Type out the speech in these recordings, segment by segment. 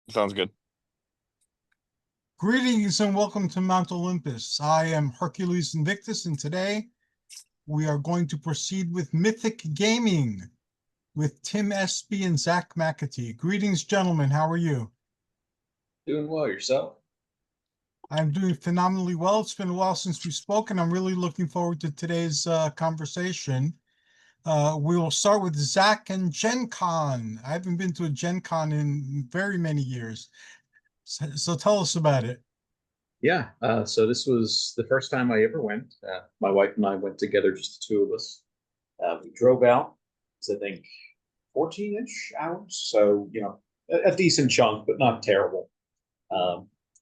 Sounds good. Greetings and welcome to Mount Olympus. I am Hercules Invictus, and today we are going to proceed with Mythic Gaming with Tim Espy and Zack McAtee. Greetings, gentlemen. How are you? Doing well yourself. I'm doing phenomenally well. It's been a while since we spoke, and I'm really looking forward to today's conversation. We will start with Zack and Gen Con. I haven't been to a Gen Con in very many years. So tell us about it. Yeah, so this was the first time I ever went. My wife and I went together, just the two of us. We drove out, it's, I think, 14-ish hours. So, a decent chunk, but not terrible.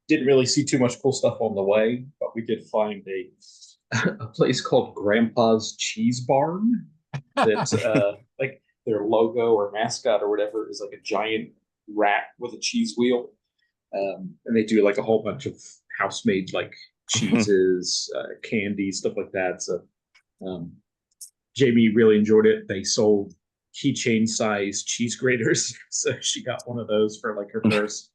Didn't really see too much cool stuff on the way, but we did find a place called Grandpa's Cheese Barn. That's like their logo or mascot or whatever is like a giant rat with a cheese wheel. And they do like a whole bunch of house-made like cheeses, candy, stuff like that. So Jamie really enjoyed it. They sold keychain size cheese graters, so she got one of those for like her first.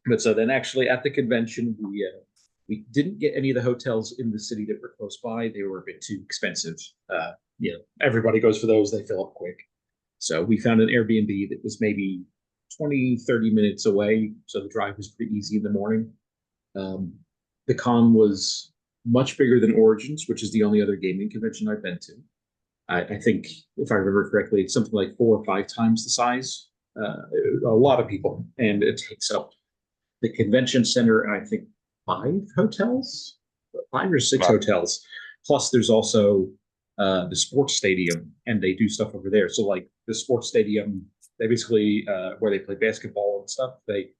But so then actually at the convention, we didn't get any of the hotels in the city that were close by. They were a bit too expensive. Everybody goes for those. They fill up quick. So we found an Airbnb that was maybe 20, 30 minutes away. So the drive was pretty easy in the morning. The con was much bigger than Origins, which is the only other gaming convention I've been to. I think, if I remember correctly, it's something like 4 or 5 times the size. A lot of people, and it takes up the convention center, and I think 5 hotels, 5 or 6 Wow. hotels. Plus, there's also the sports stadium, and they do stuff over there. So, like the sports stadium, they basically where they play basketball and stuff, they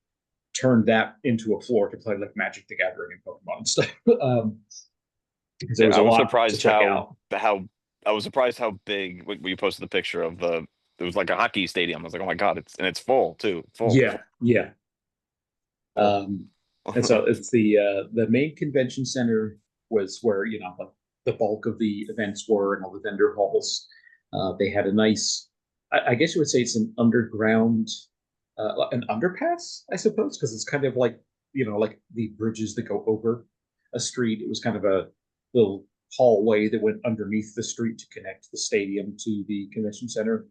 turned that into a floor to play like Magic the Gathering and Pokemon and stuff. There was I a was lot to surprised check out. how I was surprised how big when you posted the picture of it was like a hockey stadium. I was like, oh my God, it's full too. Full. Yeah, yeah. Full. And so it's the main convention center was where like the bulk of the events were and all the vendor halls. They had a nice, I guess you would say it's an underground, an underpass, I suppose, because it's kind of like like the bridges that go over a street. It was kind of a little hallway that went underneath the street to connect the stadium to the convention center.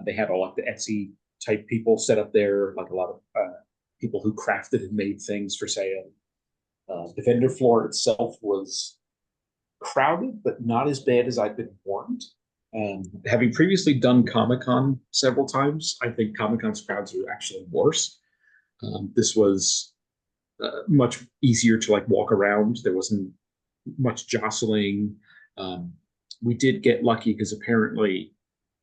They had all like the Etsy type people set up there, like a lot of people who crafted and made things for sale. The vendor floor itself was crowded, but not as bad as I'd been warned. Having previously done Comic Con several times, I think Comic Con's crowds are actually worse. This was much easier to like walk around. There wasn't much jostling. We did get lucky because apparently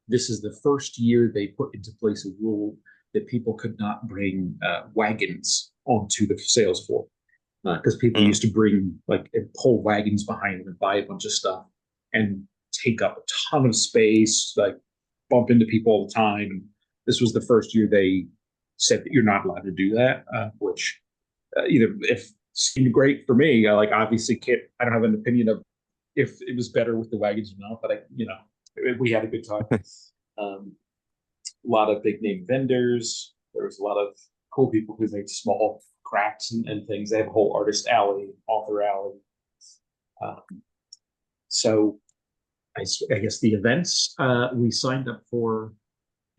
this is the first year they put into place a rule that people could not bring wagons onto the sales floor because people Mm. used to bring like and pull wagons behind them and buy a bunch of stuff and take up a ton of space, like bump into people all the time. And this was the first year they said that you're not allowed to do that, which if seemed great for me. I like obviously can't. I don't have an opinion of if it was better with the wagons or not, but we had a good time. A lot of big name vendors. There was a lot of cool people who made small crafts and things. They have a whole artist alley, author alley. Um, so I guess the events we signed up for.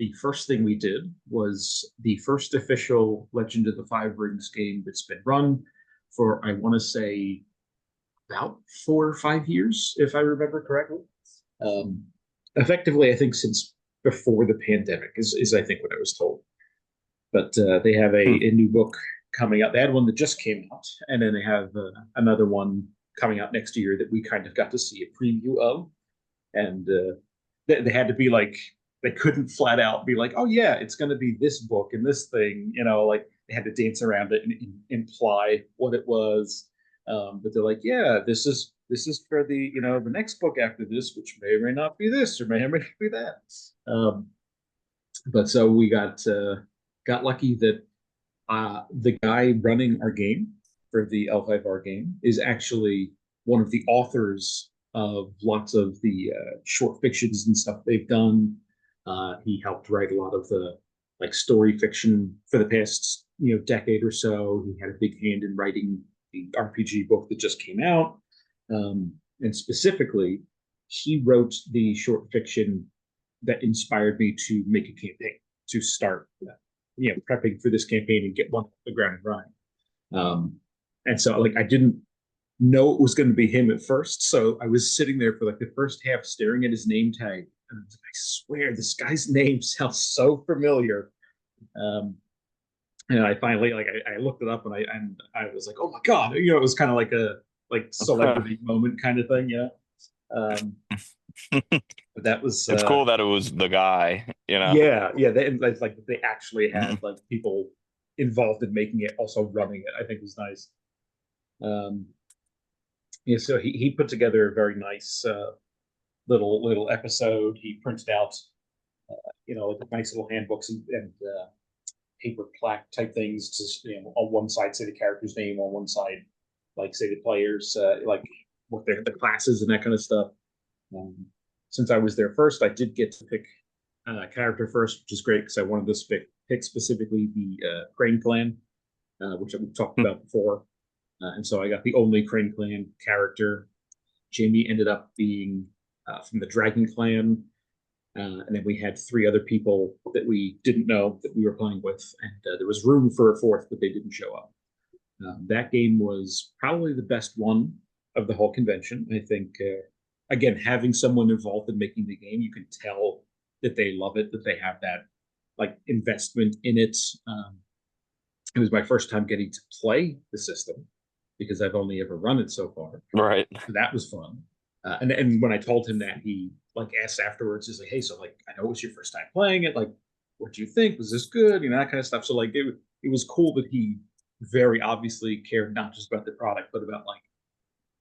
The first thing we did was the first official Legend of the Five Rings game that's been run for, I want to say, about 4 or 5 years, if I remember correctly. Um, Effectively, I think since before the pandemic is I think what I was told. But they have Hmm. a new book coming out. They had one that just came out, and then they have another one coming out next year that we kind of got to see a preview of. And they had to be like, they couldn't flat out be like, oh yeah, it's going to be this book and this thing, like they had to dance around it and imply what it was. But they're like, yeah, this is for the next book after this, which may or may not be this or may or may not be that. But so we got lucky that the guy running our game for the L5R game is actually one of the authors of lots of the short fictions and stuff they've done. He helped write a lot of the like story fiction for the past decade or so. He had a big hand in writing the RPG book that just came out, and specifically, he wrote the short fiction that inspired me to make a campaign, to start prepping for this campaign and get one off the ground and running. And so like I didn't know it was going to be him at first, so I was sitting there for like the first half staring at his name tag, and I was like, I swear this guy's name sounds so familiar. And I finally I looked it up, and I was like, oh my god, it was kind of like a celebrity moment kind of thing, but that was It's cool that it was the guy, yeah, they actually had like people involved in making it, also running it. I think was nice. So he put together a very nice little episode. He printed out like nice little handbooks and paper plaque type things to on one side say the character's name, on one side like say the players like what the classes and that kind of stuff. Since I was there first, I did get to pick character first, which is great because I wanted to pick specifically the Crane Clan, which we've talked about before. And so I got the only Crane Clan character. Jamie ended up being from the Dragon Clan. And then we had 3 other people that we didn't know that we were playing with. And there was room for a 4th, but they didn't show up. That game was probably the best one of the whole convention. I think, again, having someone involved in making the game, you can tell that they love it, that they have that like investment in it. It was my first time getting to play the system because I've only ever run it so far. Right. So that was fun. And when I told him that, he like asked afterwards, he's like, hey, so like, I know it was your first time playing it. Like, what do you think? Was this good? That kind of stuff. So like, it was cool that he very obviously cared not just about the product, but about like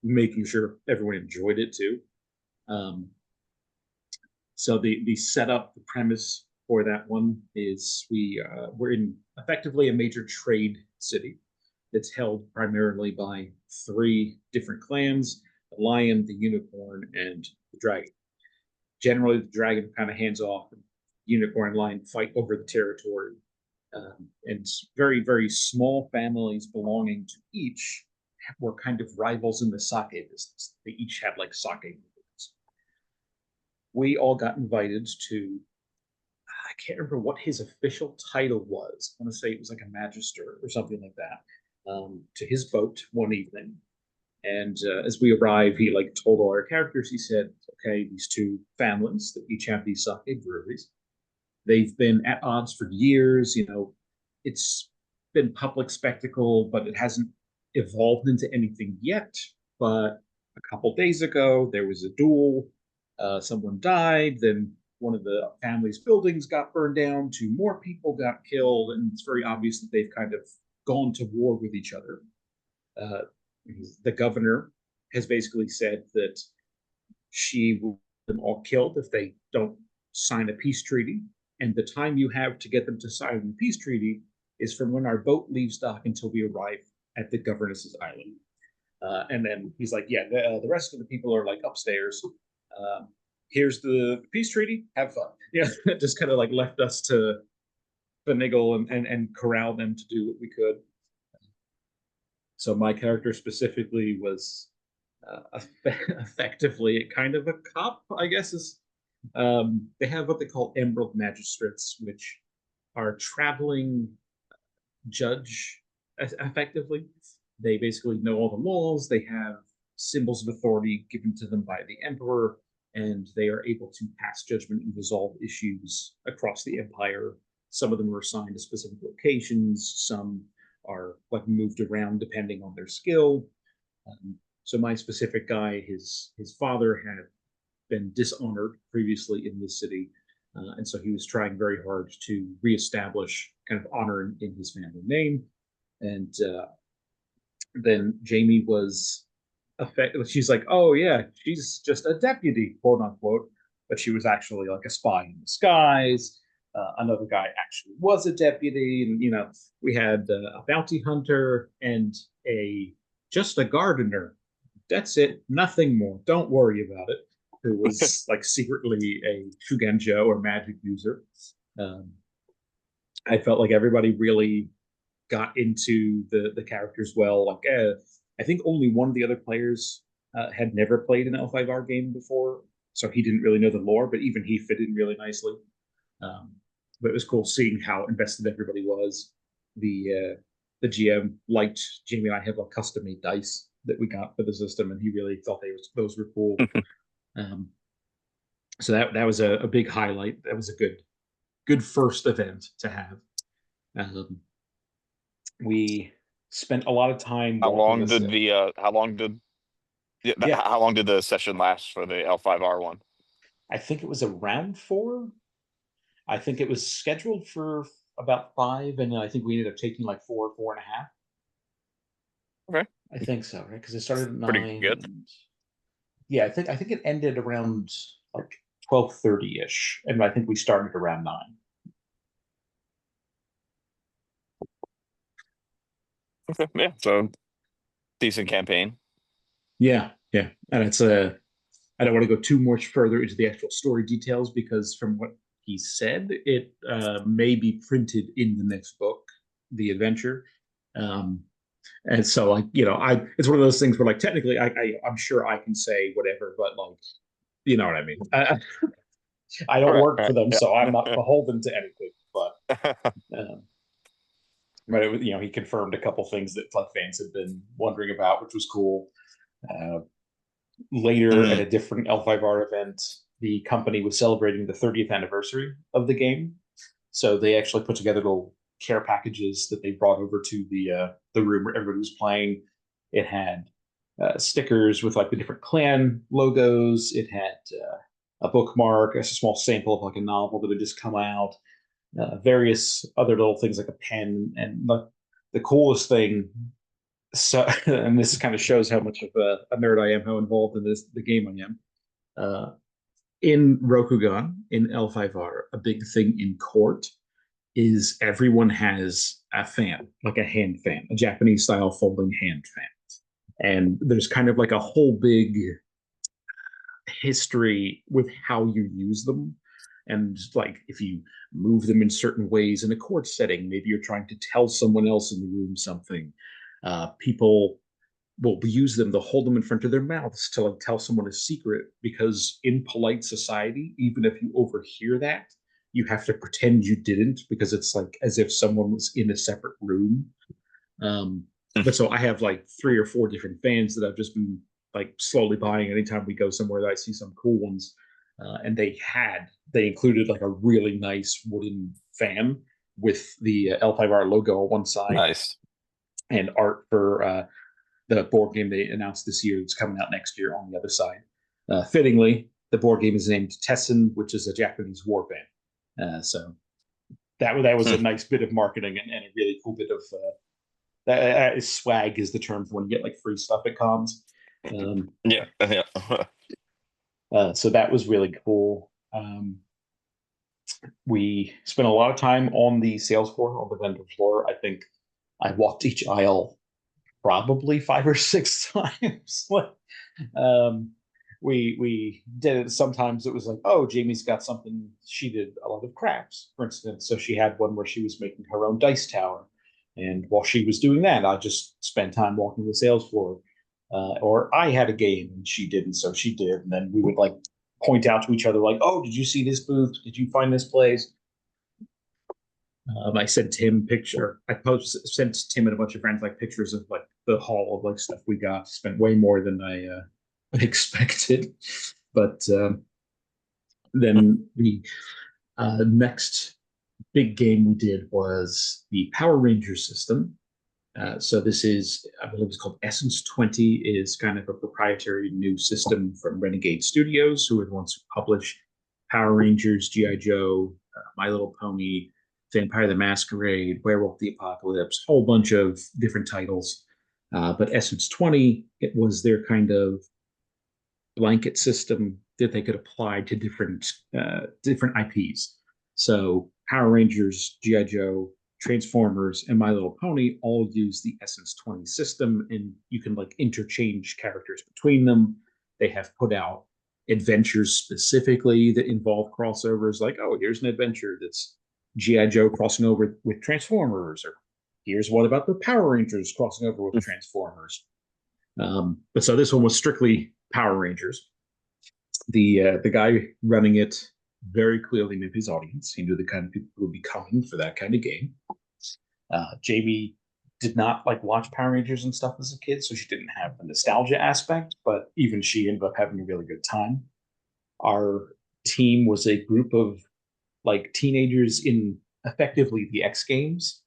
making sure everyone enjoyed it too. So the setup, the premise for that one is we're in effectively a major trade city that's held primarily by 3 different clans: the lion, the unicorn, and the dragon. Generally, the dragon kind of hands off, and unicorn and lion fight over the territory. And very, very small families belonging to each were kind of rivals in the sake business. They each had like sake business. We all got invited to, I can't remember what his official title was. I want to say it was like a magister or something like that, to his boat one evening. And as we arrived, he like told all our characters, he said, okay, these 2 families that each have these sake breweries, they've been at odds for years. It's been public spectacle, but it hasn't evolved into anything yet. But a couple days ago, there was a duel. Someone died. Then one of the family's buildings got burned down. 2 more people got killed. And it's very obvious that they've kind of gone to war with each other. The governor has basically said that she will have them all killed if they don't sign a peace treaty. And the time you have to get them to sign the peace treaty is from when our boat leaves dock until we arrive at the governess's island. And then he's like, yeah, the rest of the people are like upstairs. Here's the peace treaty. Have fun. Just kind of like left us to finagle and corral them to do what we could. So my character specifically was effectively kind of a cop, I guess. They have what they call emerald magistrates, which are traveling judge, effectively. They basically know all the laws. They have symbols of authority given to them by the emperor, and they are able to pass judgment and resolve issues across the empire. Some of them are assigned to specific locations. Some are like moved around depending on their skill. So my specific guy, his father had been dishonored previously in this city, and so he was trying very hard to reestablish kind of honor in his family name. And then Jamie was she's like, oh yeah, she's just a deputy, quote unquote, but she was actually like a spy in disguise. Another guy actually was a deputy, and we had a bounty hunter and just a gardener. That's it, nothing more. Don't worry about it. Who was like secretly a Shugenjo or magic user. I felt like everybody really got into the characters well. Like, I think only one of the other players had never played an L5R game before, so he didn't really know the lore. But even he fit in really nicely. But it was cool seeing how invested everybody was. The GM liked Jamie and I have like custom made dice that we got for the system, and he really thought those were cool. So that was a big highlight. That was a good first event to have. We spent a lot of time. How long did how long did the session last for the L5R one? I think it was around 4. I think it was scheduled for about 5, and I think we ended up taking like 4, 4.5. Okay, I think so, right? Because it started at 9. pretty good. Yeah, I think it ended around like 12:30-ish, and I think we started around 9. Okay, yeah, so decent campaign. Yeah, yeah, and it's a. I don't want to go too much further into the actual story details because from what he said, it may be printed in the next book, the adventure. And so, like, it's one of those things where, like, technically, I'm sure I can say whatever, but like, you know what I mean. I don't work for them, Yeah. so I'm not beholden to anything. But it was, he confirmed a couple things that like fans had been wondering about, which was cool. Later at a different L5R event, the company was celebrating the 30th anniversary of the game. So they actually put together little care packages that they brought over to the room where everybody was playing. It had stickers with like the different clan logos. It had a bookmark, a small sample of like a novel that had just come out, various other little things like a pen. And the coolest thing, so, and this kind of shows how much of a nerd I am, how involved in the game I am. In Rokugan, in L5R, a big thing in court is everyone has a fan, like a hand fan, a Japanese style folding hand fan. And there's kind of like a whole big history with how you use them. And like if you move them in certain ways in a court setting, maybe you're trying to tell someone else in the room something. People will use them to hold them in front of their mouths to like tell someone a secret, because in polite society, even if you overhear that, you have to pretend you didn't, because it's like as if someone was in a separate room. But so I have like 3 or 4 different fans that I've just been like slowly buying anytime we go somewhere that I see some cool ones. And they included like a really nice wooden fan with the L5R logo on one side. Nice. And art for the board game they announced this year that's coming out next year on the other side. Fittingly, the board game is named Tessen, which is a Japanese war band. So that was a nice bit of marketing and a really cool bit of swag is the term for when you get like free stuff at cons. Yeah. So that was really cool. We spent a lot of time on the sales floor, on the vendor floor. I think I walked each aisle probably 5 or 6 times. We did it. Sometimes it was like, oh, Jamie's got something. She did a lot of crafts, for instance. So she had one where she was making her own dice tower. And while she was doing that, I just spent time walking the sales floor. Or I had a game and she didn't, so she did. And then we would like point out to each other, like, oh, did you see this booth? Did you find this place? I sent Tim sent Tim and a bunch of friends like pictures of like the haul of like stuff we got. Spent way more than I expected, but then the next big game we did was the Power Rangers system. So this is, I believe it's called Essence 20, is kind of a proprietary new system from Renegade Studios, who are the ones who publish Power Rangers, G.I. Joe, My Little Pony, Vampire the Masquerade, Werewolf the Apocalypse, whole bunch of different titles. But Essence 20, it was their kind of blanket system that they could apply to different IPs. So Power Rangers, G.I. Joe, Transformers, and My Little Pony all use the Essence 20 system, and you can like interchange characters between them. They have put out adventures specifically that involve crossovers, like, oh, here's an adventure that's GI Joe crossing over with Transformers, or here's one about the Power Rangers crossing over with Transformers. But so this one was strictly Power Rangers. The guy running it very clearly knew his audience. He knew the kind of people who would be coming for that kind of game. Jamie did not like watch Power Rangers and stuff as a kid, so she didn't have the nostalgia aspect, but even she ended up having a really good time. Our team was a group of like teenagers in effectively the X Games,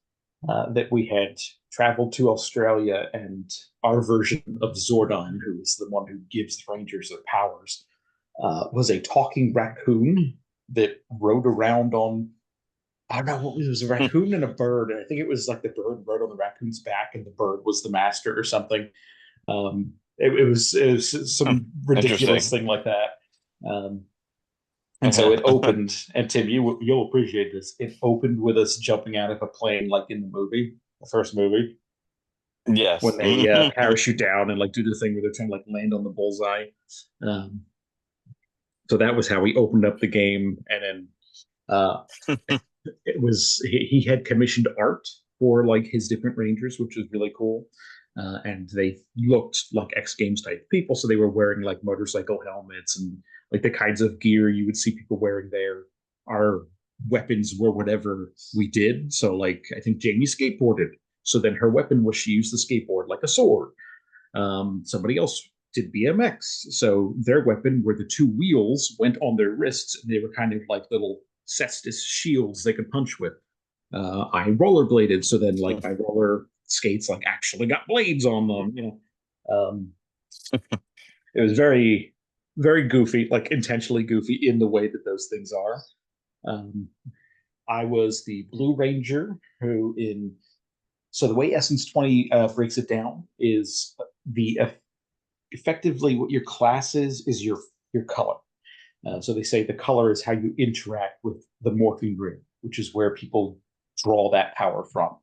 that we had traveled to Australia, and our version of Zordon, who is the one who gives the Rangers their powers, was a talking raccoon that rode around on, I don't know, it was a raccoon and a bird, and I think it was like the bird rode on the raccoon's back and the bird was the master or something. It was some ridiculous thing like that. And so it opened, and Tim, you'll appreciate this. It opened with us jumping out of a plane, like in the movie, the first movie. Yes. When they parachute down and like do the thing where they're trying to like land on the bullseye. So that was how we opened up the game, and then it was he had commissioned art for like his different Rangers, which was really cool. And they looked like X Games type people, so they were wearing like motorcycle helmets and like the kinds of gear you would see people wearing there. Our weapons were whatever we did. So like I think Jamie skateboarded, so then her weapon was she used the skateboard like a sword. Somebody else did BMX, so their weapon were the two wheels went on their wrists, and they were kind of like little cestus shields they could punch with. I rollerbladed, so then like my roller skates like actually got blades on them. You know, it was very, very goofy, like intentionally goofy in the way that those things are. I was the Blue Ranger, who so the way Essence 20 breaks it down is the effectively what your class is your color. So they say the color is how you interact with the morphing room, which is where people draw that power from.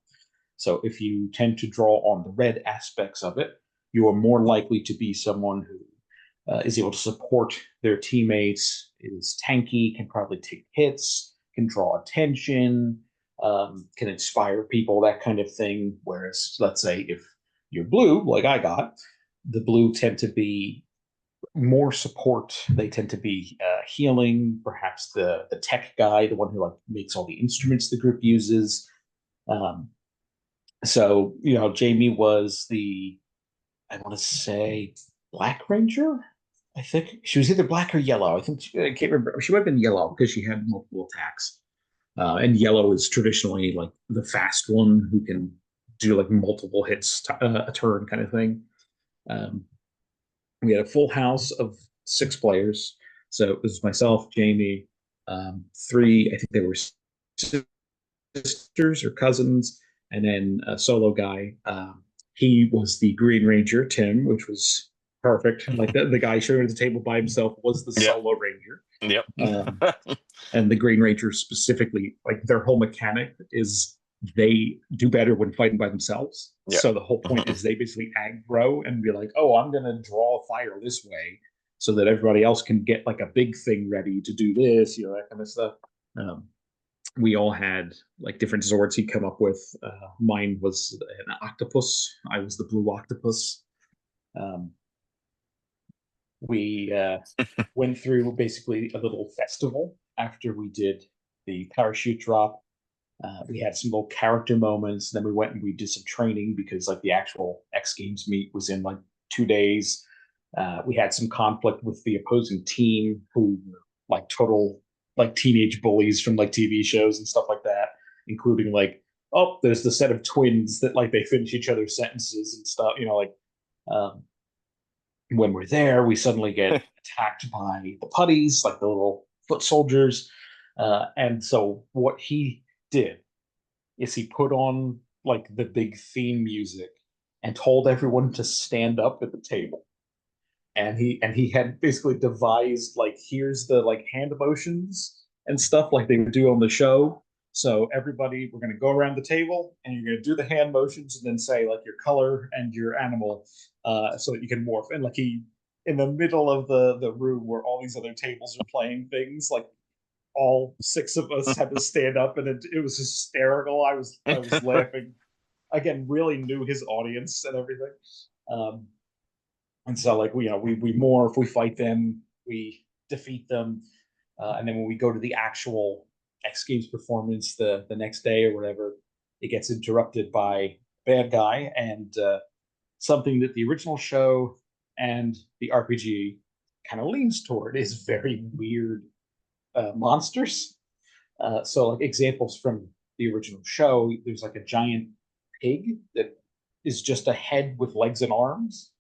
So if you tend to draw on the red aspects of it, you are more likely to be someone who is able to support their teammates, is tanky, can probably take hits, can draw attention, can inspire people, that kind of thing. Whereas, let's say if you're blue, like I got, the blue tend to be more support. They tend to be healing, perhaps the tech guy, the one who like makes all the instruments the group uses. So you know, Jamie was the, I want to say, Black Ranger. I think she was either black or yellow. I can't remember. She might have been yellow because she had multiple attacks. And yellow is traditionally like the fast one who can do like multiple hits a turn kind of thing. We had a full house of 6 players. So it was myself, Jamie, 3, I think they were sisters or cousins, and then a solo guy. He was the Green Ranger, Tim, which was perfect. Like the guy showing at the table by himself was the solo ranger. Yep. And the Green Ranger specifically, like their whole mechanic is they do better when fighting by themselves. Yep. So the whole point is they basically aggro and be like, oh, I'm going to draw fire this way so that everybody else can get like a big thing ready to do this, you know, that kind of stuff. We all had like different Zords he'd come up with. Mine was an octopus. I was the blue octopus. We went through basically a little festival after we did the parachute drop. We had some little character moments. Then we went and we did some training because like the actual X Games meet was in like 2 days. We had some conflict with the opposing team who like total like teenage bullies from like TV shows and stuff like that, including like, oh, there's the set of twins that like they finish each other's sentences and stuff, you know, like when we're there, we suddenly get attacked by the putties, like the little foot soldiers. And so what he did is he put on like the big theme music and told everyone to stand up at the table. And he had basically devised like, here's the like hand motions and stuff like they would do on the show. So everybody, we're going to go around the table and you're going to do the hand motions and then say like your color and your animal, so that you can morph. And like he, in the middle of the room where all these other tables are playing things, like all 6 of us had to stand up, and it was hysterical. I was laughing. Again, really knew his audience and everything. And so like we morph, we fight them, we defeat them, and then when we go to the actual X Games performance the next day or whatever, it gets interrupted by bad guy, and something that the original show and the RPG kind of leans toward is very weird monsters. So like examples from the original show, there's like a giant pig that is just a head with legs and arms,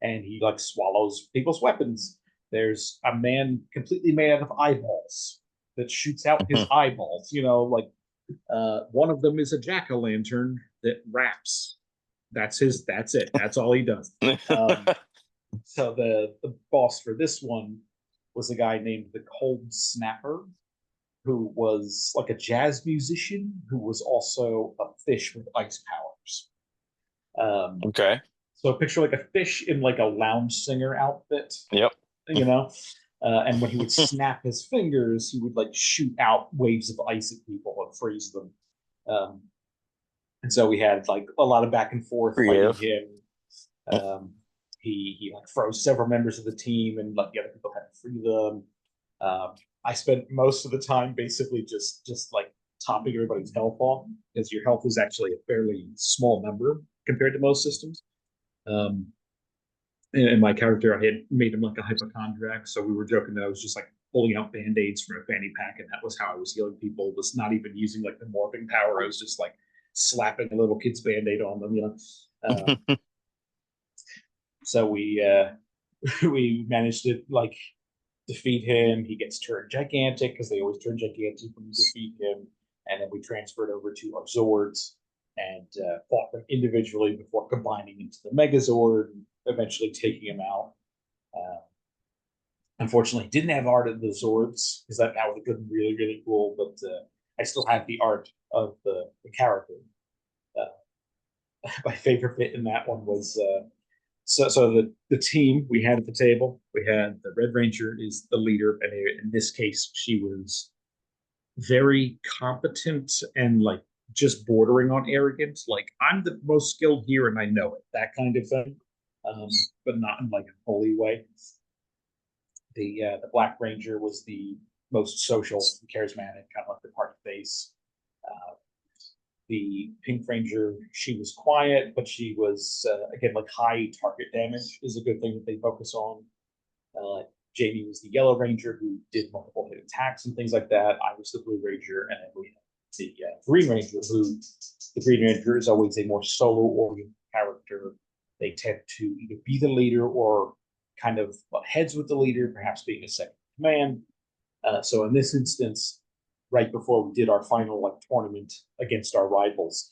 and he like swallows people's weapons. There's a man completely made out of eyeballs that shoots out his eyeballs. Like one of them is a jack-o'-lantern that raps. That's it. That's all he does. So the boss for this one was a guy named the Cold Snapper, who was like a jazz musician who was also a fish with ice powers. Okay. So picture like a fish in like a lounge singer outfit. Yep. And when he would snap his fingers, he would like shoot out waves of ice at people and freeze them. And so we had like a lot of back and forth fighting him. He like froze several members of the team, and like the other people had to free them. I spent most of the time basically just like topping everybody's health off, because your health is actually a fairly small number compared to most systems. And my character, I had made him like a hypochondriac, so we were joking that I was just like pulling out band-aids from a fanny pack, and that was how I was healing people. Was not even using like the morphing power. I was just like slapping a little kid's band-aid on them. So we we managed to like defeat him. He gets turned gigantic, because they always turn gigantic when you defeat him. And then we transferred over to our Zords and fought them individually before combining into the Megazord, and eventually taking him out. Unfortunately, didn't have art of the Zords, because that would have been really, really cool, but I still have the art of the character. My favorite bit in that one was so the team we had at the table, we had the Red Ranger is the leader, and in this case, she was very competent and like just bordering on arrogant. Like, I'm the most skilled here and I know it, that kind of thing, but not in like a holy way. The Black Ranger was the most social, charismatic, kind of like the party face. The Pink Ranger, she was quiet, but she was again like high target damage is a good thing that they focus on. Jamie was the Yellow Ranger, who did multiple hit attacks and things like that. I was the Blue Ranger, and then we had the Green Ranger, who the Green Ranger is always a more solo-oriented character. They tend to either be the leader or kind of butt heads with the leader, perhaps being a second command. So in this instance, right before we did our final like tournament against our rivals,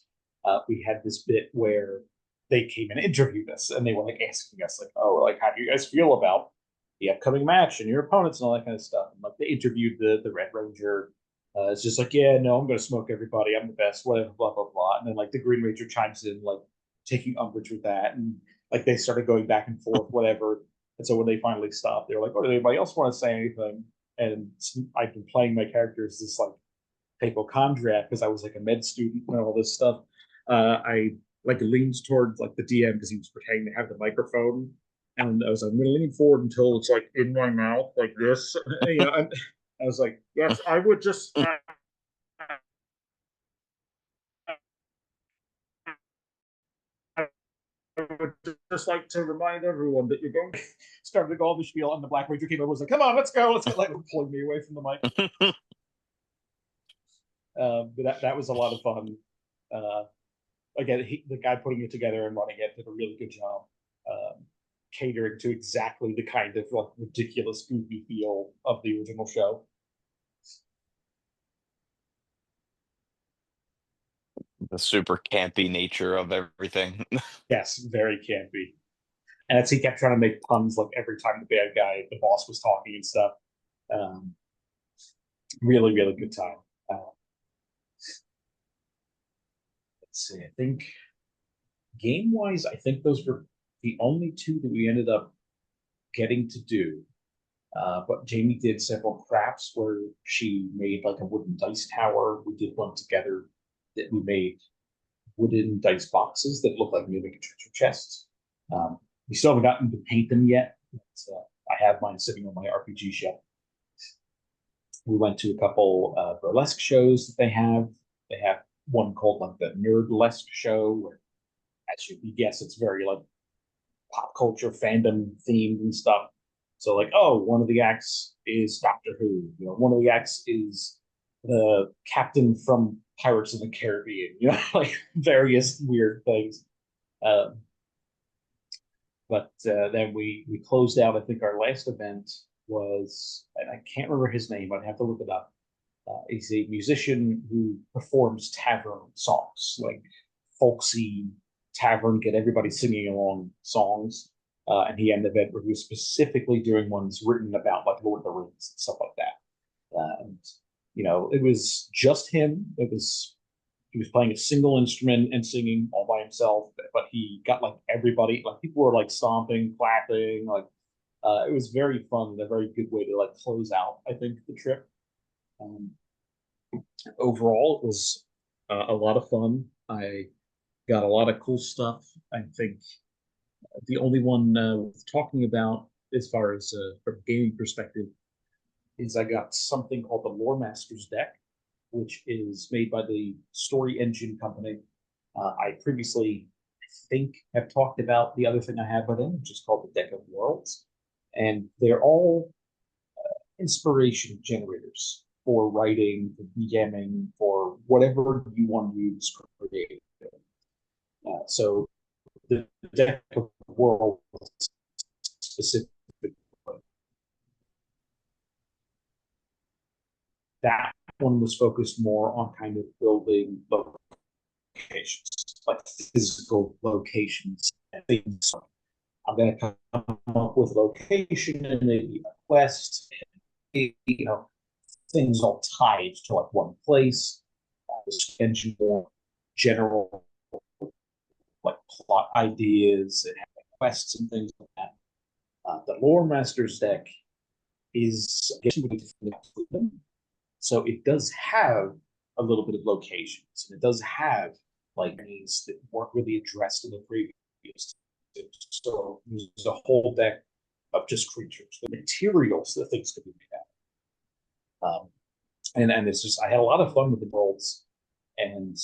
we had this bit where they came and interviewed us, and they were like asking us like, "Oh, like how do you guys feel about the upcoming match and your opponents and all that kind of stuff?" And like they interviewed the Red Ranger. It's just like, "Yeah, no, I'm going to smoke everybody. I'm the best. Whatever, blah blah blah." And then like the Green Ranger chimes in, like taking umbrage with that, and like they started going back and forth, whatever. And so when they finally stopped, they were like, "Oh, does anybody else want to say anything?" And I've been playing my character as this like hypochondriac, because I was like a med student and all this stuff. I like leaned towards like the DM, because he was pretending to have the microphone, and I was like, I'm gonna lean forward until it's like in my mouth like this. And I was like, yes, I would just I would just like to remind everyone that you're going to start the Golden spiel, and the Black Ranger came over and was like, "Come on, let's go, let's go," like pulling me away from the mic. But that was a lot of fun. Again, the guy putting it together and running it did a really good job, catering to exactly the kind of like ridiculous, goofy feel of the original show. The super campy nature of everything. Yes, very campy. And as he kept trying to make puns like every time the bad guy, the boss, was talking and stuff. Really, really good time. Let's see. I think game wise, I think those were the only two that we ended up getting to do. But Jamie did several crafts where she made like a wooden dice tower. We did one together that we made wooden dice boxes that look like miniature treasure chests. We still haven't gotten to paint them yet. But, I have mine sitting on my RPG shelf. We went to a couple burlesque shows that they have. They have one called like the Nerdlesque show, where, as you guess, it's very like pop culture fandom themed and stuff. So like, oh, one of the acts is Doctor Who. You know, one of the acts is the captain from Pirates of the Caribbean. You know, like various weird things. But then we closed out. I think our last event was, and I can't remember his name. I'd have to look it up. He's a musician who performs tavern songs, like folksy tavern, get everybody singing along songs. And he had an event where he was specifically doing ones written about like Lord of the Rings and stuff like that. And you know, it was just him. He was playing a single instrument and singing all by himself, but he got like everybody, like people were like stomping, clapping, like it was very fun and a very good way to like close out, I think, the trip. Overall, it was a lot of fun. I got a lot of cool stuff. I think the only one worth talking about as far as from a gaming perspective is I got something called the Lore Masters deck, which is made by the Story Engine company. I previously, I think, have talked about the other thing I have with them, which is called the Deck of Worlds. And they're all inspiration generators for writing, for DMing, for whatever you want to use creative. So the Deck of Worlds specifically, that one was focused more on kind of building locations, like physical locations and things. I'm going to come up with a location and maybe a quest, and, you know, things all tied to like one place. Engine more general like plot ideas and quests and things like that. The Lore Masters deck is, I guess you would, so it does have a little bit of locations, and it does have like things that weren't really addressed in the previous. So there's a whole deck of just creatures, the materials that things could be made out of. And it's just, I had a lot of fun with the worlds, and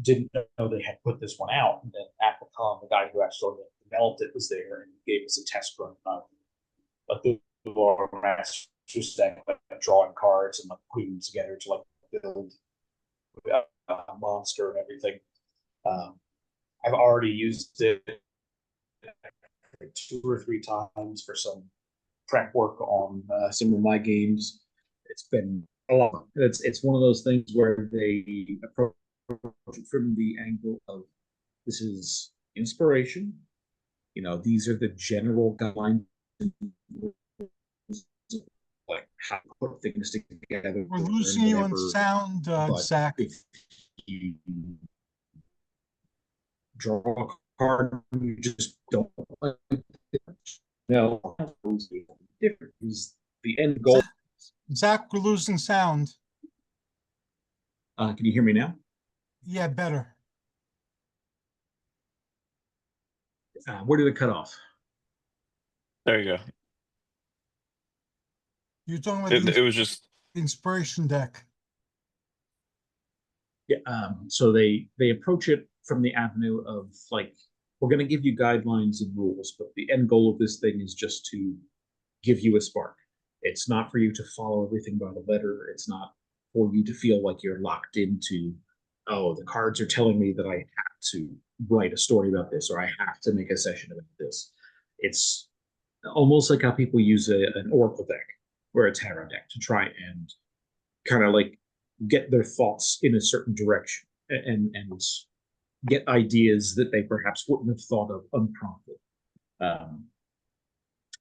didn't know they had put this one out. And then Applecom, the guy who actually developed it, was there and gave us a test run of like the Lore Masters deck, like drawing cards and like putting them together to like build a monster and everything. I've already used it 2 or 3 times for some prep work on some of my games. It's been a lot. It's one of those things where they approach it from the angle of, this is inspiration. You know, these are the general guidelines, like how to put things together. We're losing you on sound, Zach. If you draw a card, you just don't like it. No, different is the end goal. Zach, we're losing sound. Can you hear me now? Yeah, better. Where did it cut off? There you go. You're talking about It was just inspiration deck. Yeah. So they approach it from the avenue of like, we're going to give you guidelines and rules, but the end goal of this thing is just to give you a spark. It's not for you to follow everything by the letter. It's not for you to feel like you're locked into, oh, the cards are telling me that I have to write a story about this, or I have to make a session about this. It's almost like how people use an oracle deck or a tarot deck to try and kind of like get their thoughts in a certain direction and get ideas that they perhaps wouldn't have thought of unprompted.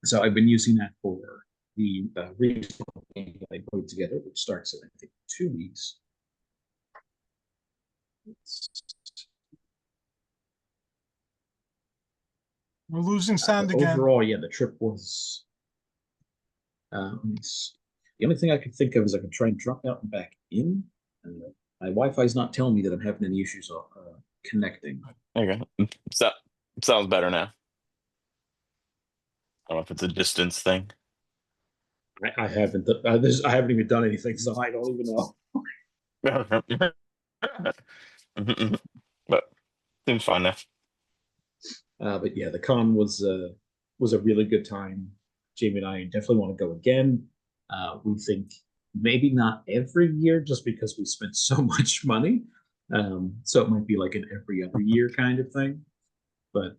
So I've been using that for the regional game that I put together, which starts in, I think, 2 weeks. We're losing sound again. Overall, yeah, the trip was The only thing I could think of is I could try and drop out and back in. My Wi-Fi is not telling me that I'm having any issues connecting. There you go. So, sounds better now. I don't know if it's a distance thing. I haven't I haven't even done anything, so I don't even know. But seems fine now. But yeah, the con was a really good time. Jamie and I definitely want to go again. We think maybe not every year, just because we spent so much money. So it might be like an every other year kind of thing. But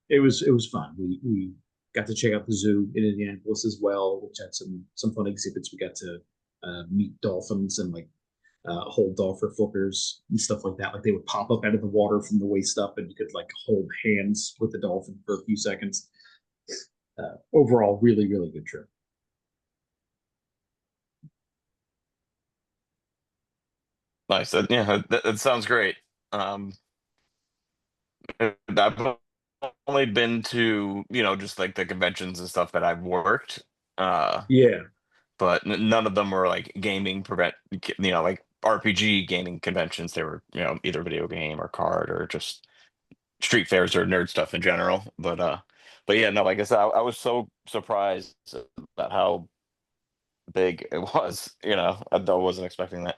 it was fun. We got to check out the zoo in Indianapolis as well, which had some fun exhibits. We got to meet dolphins and like hold dolphin flippers and stuff like that. Like they would pop up out of the water from the waist up, and you could like hold hands with the dolphin for a few seconds. Overall, really, really good trip. Nice. Yeah, that sounds great. Um, I've only been to, just like the conventions and stuff that I've worked. Yeah, But none of them were like like RPG gaming conventions. They were, either video game or card or just street fairs or nerd stuff in general. But yeah, no, like I said, I was so surprised about how big it was. I wasn't expecting that.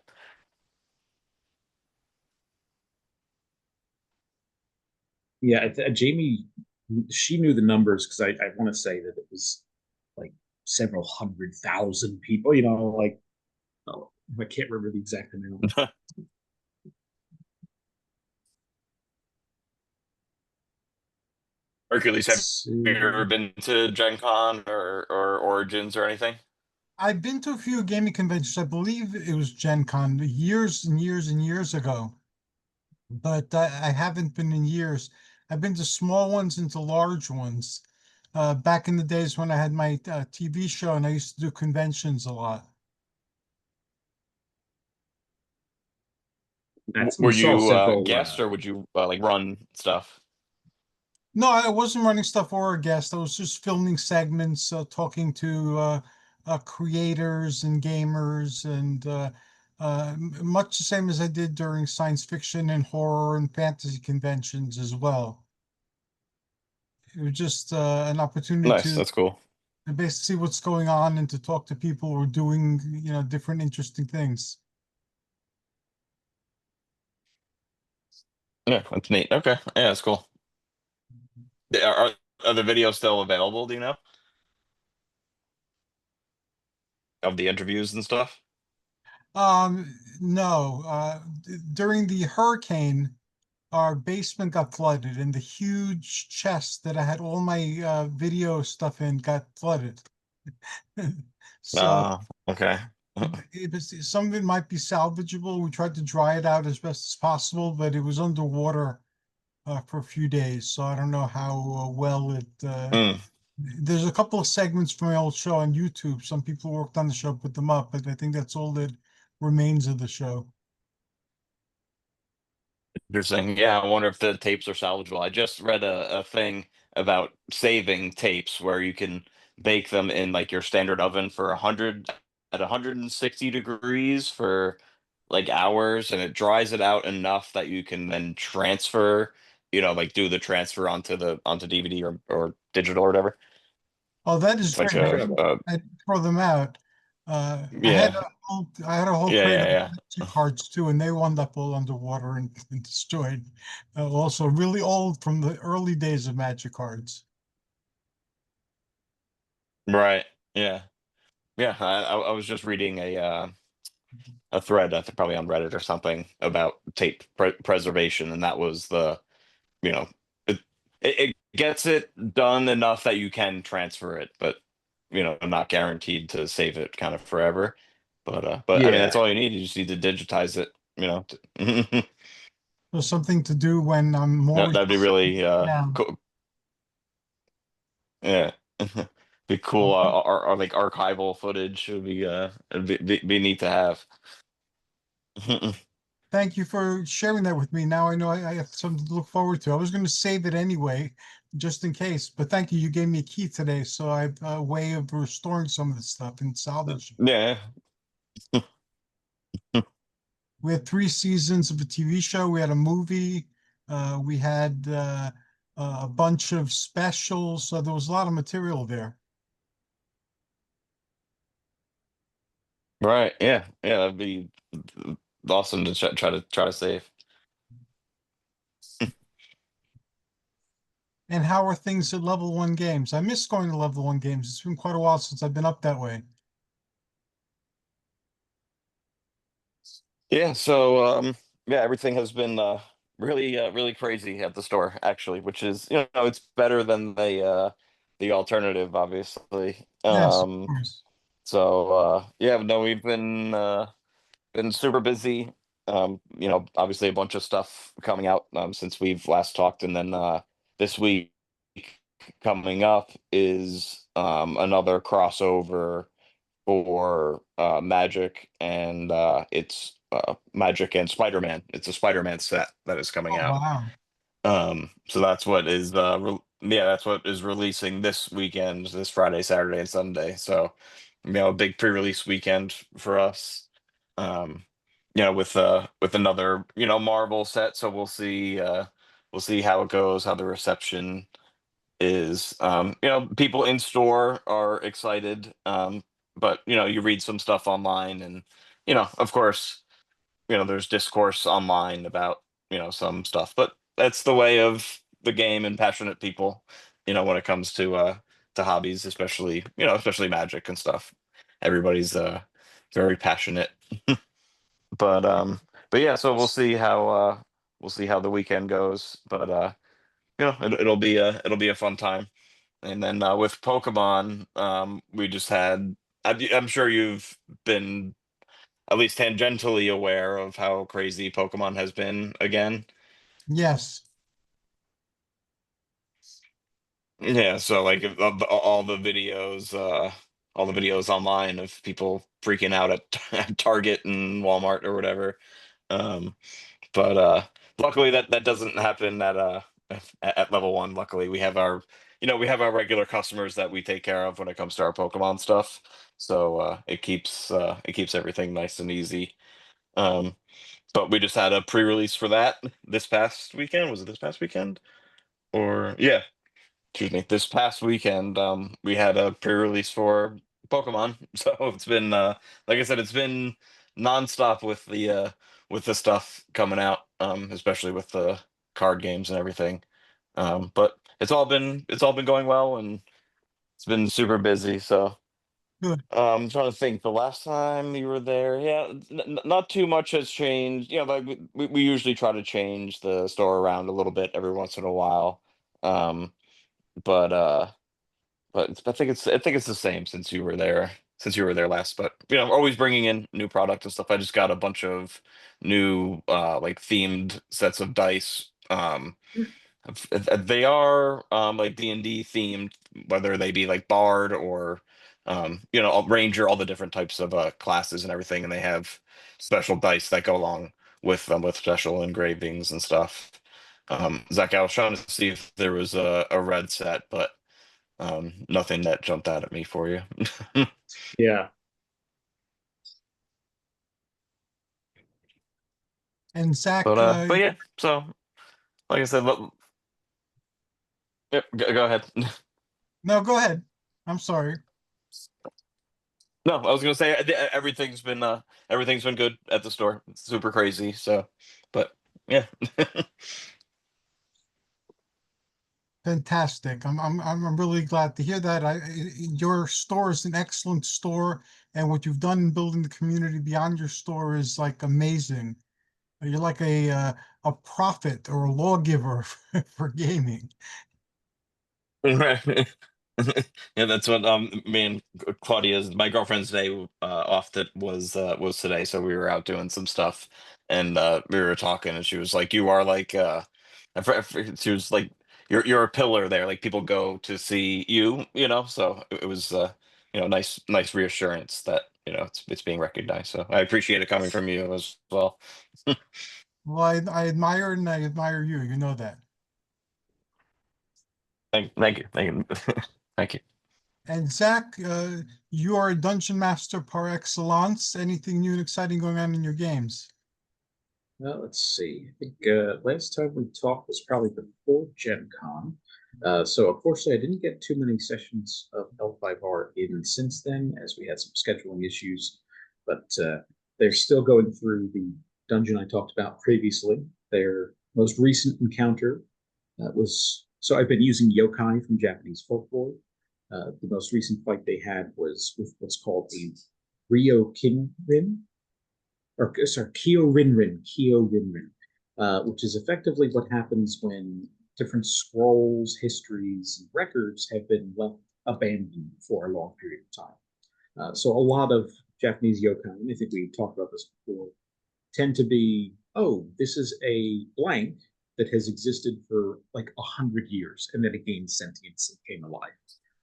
yeah. Jamie, she knew the numbers because I want to say that it was like several 100,000 people. Like oh, I can't remember the exact amount. Hercules, have Let's you see. ever been to Gen Con or Origins or anything? I've been to a few gaming conventions. I believe it was Gen Con years and years and years ago, but I haven't been in years. I've been to small ones and to large ones. Back in the days when I had my TV show and I used to do conventions a lot. That's Were you saw you a several. guest or would you like run stuff? No, I wasn't running stuff or a guest. I was just filming segments, talking to creators and gamers, and much the same as I did during science fiction and horror and fantasy conventions as well. It was just an opportunity Nice, that's cool. to basically see what's going on and to talk to people who are doing, different interesting things. Yeah, that's neat. Okay, yeah, that's cool. Are the videos still available? Do you know of the interviews and stuff? No, during the hurricane, our basement got flooded and the huge chest that I had all my video stuff in got flooded. So Okay. some of it might be salvageable. We tried to dry it out as best as possible, but it was underwater for a few days. So I don't know how well it. Mm. There's a couple of segments from my old show on YouTube. Some people worked on the show, put them up, but I think that's all that remains of the show. Interesting. Yeah, I wonder if the tapes are salvageable. I just read a thing about saving tapes where you can bake them in like your standard oven for 160 degrees for like hours, and it dries it out enough that you can then transfer, like do the transfer onto DVD or digital or whatever. Oh, that is It's like great. I Incredible. I throw them out. yeah, I had a whole yeah, crate of yeah, magic cards too, and they wound up all underwater and destroyed. Also, really old from the early days of magic cards. yeah. Right. Yeah. Yeah. I was just reading a thread, I think probably on Reddit or something, about tape preservation, and that was you know, it, it gets it done enough that you can transfer it, but not guaranteed to save it kind of forever. But I mean, that's Yeah. all you need. You just need to digitize it. So something to do when I'm more That'd be really down. cool. Yeah. Be cool. Like archival footage would be be neat to have. Thank you for sharing that with me. Now I know I have something to look forward to. I was going to save it anyway, just in case. But thank you. You gave me a key today, so I have a way of restoring some of the stuff and salvaging. Yeah. We had 3 seasons of a TV show. We had a movie. We had a bunch of specials. So there was a lot of material there. Right. Yeah. Yeah. That'd be awesome to try to save. And how are things at level 1 games? I miss going to level 1 games. It's been quite a while since I've been up that way. Yeah. So yeah, everything has been really crazy at the store actually, which is it's better than the alternative, obviously. Yes, of course. So yeah, no, we've been super busy. Obviously a bunch of stuff coming out since we've last talked, and then this week coming up is another crossover for Magic, and it's Magic and Spider-Man. It's a Spider-Man set that is coming Oh, out. wow. So that's what is yeah, that's what is releasing this weekend, this Friday, Saturday, and Sunday. So a big pre-release weekend for us. Um, with another Marvel set. So we'll see how it goes, how the reception is. People in store are excited, but you read some stuff online, and of course, there's discourse online about some stuff, but that's the way of the game and passionate people, when it comes to hobbies, especially Magic and stuff. Everybody's very passionate. But yeah, so we'll see how the weekend goes, but it'll be a fun time. And then with Pokemon, we just had. I'm sure you've been at least tangentially aware of how crazy Pokemon has been again. Yes. Yeah, so like all the videos online of people freaking out at, at Target and Walmart or whatever. Um, but luckily that doesn't happen at level 1. Luckily, we have our regular customers that we take care of when it comes to our Pokemon stuff. So it keeps everything nice and easy. Um, but we just had a pre-release for that this past weekend. Was it this past weekend? Or yeah, excuse me, this past weekend, we had a pre-release for Pokemon. So it's been like I said, it's been nonstop with the stuff coming out, especially with the card games and everything. But it's all been going well, and it's been super busy. So Good. I'm trying to think. The last time you were there, yeah, not too much has changed. Like we usually try to change the store around a little bit every once in a while. Um, but I think it's the same since you were there last. But always bringing in new product and stuff. I just got a bunch of new like themed sets of dice. They are like D&D themed, whether they be like Bard or Ranger, all the different types of classes and everything, and they have special dice that go along with them with special engravings and stuff. Zach, I was trying to see if there was a red set, but nothing that jumped out at me for you. Yeah. And Zach, But yeah, so like I said, yep, go ahead. no, go ahead. I'm sorry. No, I was gonna say everything's been good at the store. It's super crazy. So, but yeah. Fantastic. I'm really glad to hear that. Your store is an excellent store, and what you've done in building the community beyond your store is like amazing. You're like a prophet or a lawgiver for gaming. Right. Yeah, that's what me and Claudia's my girlfriend's day off that was today, so we were out doing some stuff, and we were talking, and she was like, "You are like she was like, you're a pillar there. Like people go to see you, so it was nice reassurance that you know, it's being recognized. So I appreciate it coming from you as well. Well, I admire and I admire you. You know that. Thank you, thank you, thank you. And Zach, you are a dungeon master par excellence. Anything new and exciting going on in your games? Well, let's see. I think last time we talked was probably before Gen Con. So unfortunately, I didn't get too many sessions of L5R in since then, as we had some scheduling issues. But they're still going through the dungeon I talked about previously. Their most recent encounter was, so I've been using yokai from Japanese folklore. The most recent fight they had was with what's called a Ryokinrin, or sorry, Kyo-Rinrin, which is effectively what happens when different scrolls, histories, and records have been left abandoned for a long period of time. So a lot of Japanese yokai, and I think we talked about this before, tend to be, oh, this is a blank that has existed for like 100 years, and then it gained sentience and came alive.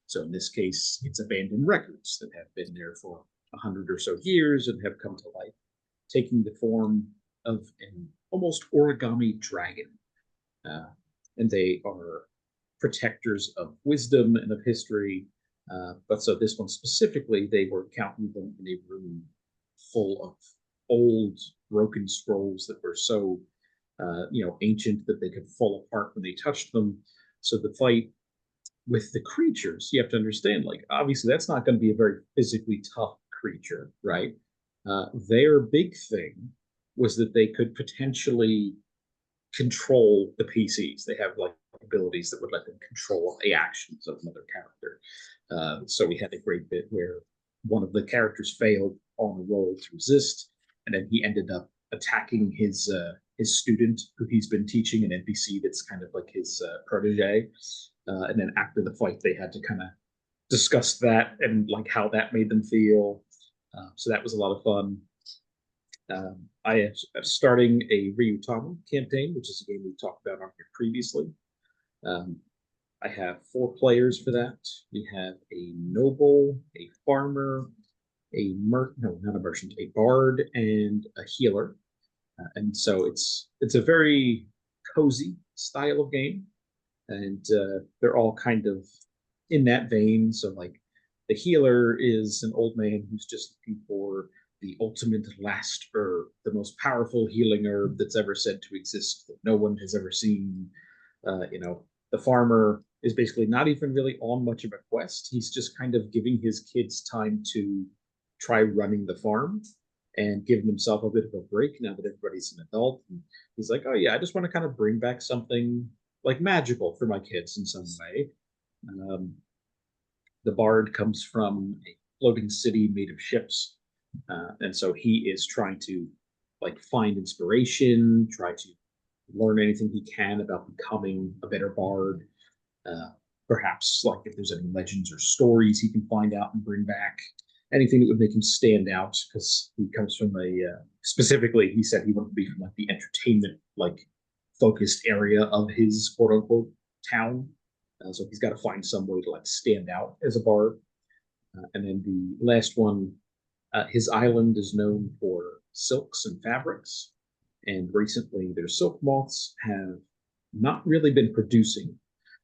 So in this case, it's abandoned records that have been there for 100 or so years and have come to life, taking the form of an almost origami dragon. And they are protectors of wisdom and of history. But so this one specifically, they were counting them in a room full of old, broken scrolls that were so, ancient that they could fall apart when they touched them. So the fight with the creatures, you have to understand, like, obviously that's not going to be a very physically tough creature, right? Their big thing was that they could potentially control the PCs. They have like abilities that would let them control the actions of another character. So we had a great bit where one of the characters failed on a roll to resist, and then he ended up attacking his student who he's been teaching, an NPC that's kind of like his protege. And then after the fight, they had to kind of discuss that and like how that made them feel. So that was a lot of fun. I am starting a Ryutama campaign, which is a game we talked about on here previously. I have 4 players for that. We have a noble, a farmer, not a merchant, a bard, and a healer. And so it's a very cozy style of game, and they're all kind of in that vein. So like the healer is an old man who's just looking for the ultimate last herb, the most powerful healing herb that's ever said to exist that no one has ever seen. The farmer is basically not even really on much of a quest. He's just kind of giving his kids time to try running the farm and giving himself a bit of a break now that everybody's an adult. And he's like, oh yeah, I just want to kind of bring back something like magical for my kids in some way. The bard comes from a floating city made of ships. And so he is trying to like find inspiration, try to learn anything he can about becoming a better bard. Perhaps like if there's any legends or stories he can find out and bring back, anything that would make him stand out, because he comes from specifically, he said he wanted to be from like the entertainment like focused area of his quote unquote town. So he's got to find some way to like stand out as a bard. And then the last one, his island is known for silks and fabrics. And recently their silk moths have not really been producing.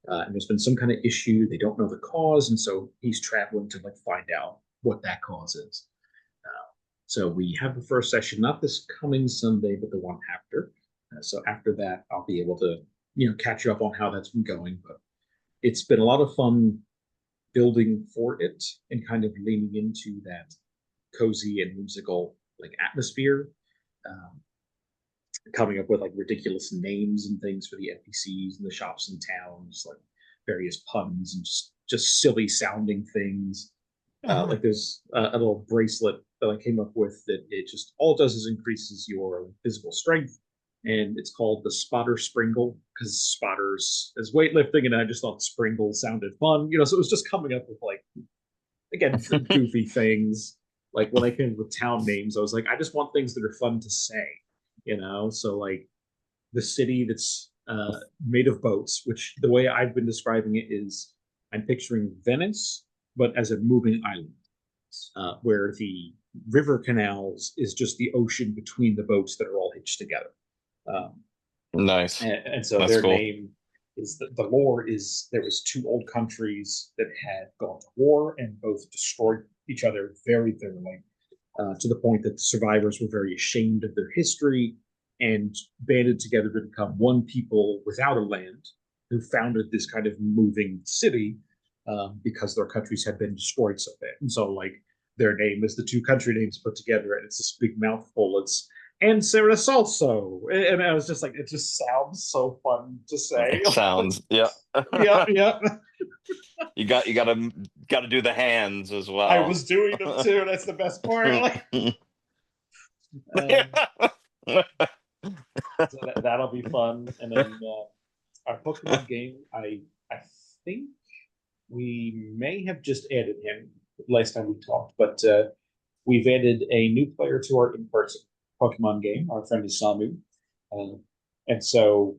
And there's been some kind of issue. They don't know the cause. And so he's traveling to like find out what that cause is. So we have the first session, not this coming Sunday, but the one after. So after that, I'll be able to, catch you up on how that's been going. But it's been a lot of fun building for it and kind of leaning into that cozy and whimsical like atmosphere. Coming up with like ridiculous names and things for the NPCs and the shops and towns, like various puns and just silly sounding things. Like there's a little bracelet that I came up with that it just all it does is increases your physical strength, and it's called the Spotter Springle because spotters is weightlifting, and I just thought Springle sounded fun, so it was just coming up with like again goofy things. Like when I came with town names, I was like, I just want things that are fun to say, so like the city that's made of boats, which the way I've been describing it is I'm picturing Venice but as a moving island, where the river canals is just the ocean between the boats that are all hitched together. Um, Nice. and so That's their cool. name is the lore is there was two old countries that had gone to war and both destroyed each other very thoroughly, to the point that the survivors were very ashamed of their history and banded together to become one people without a land, who founded this kind of moving city, because their countries had been destroyed so bad. And so, like, their name is the two country names put together, and it's this big mouthful. It's and Sarah Salso. And I was just like, it just sounds so fun to say. It sounds, yeah. Yeah, yeah. You gotta do the hands as well. I was doing them too. That's the best part. So that'll be fun. And then our Pokemon game, I think we may have just added him last time we talked, but we've added a new player to our in-person Pokemon game. Our friend is Samu, and so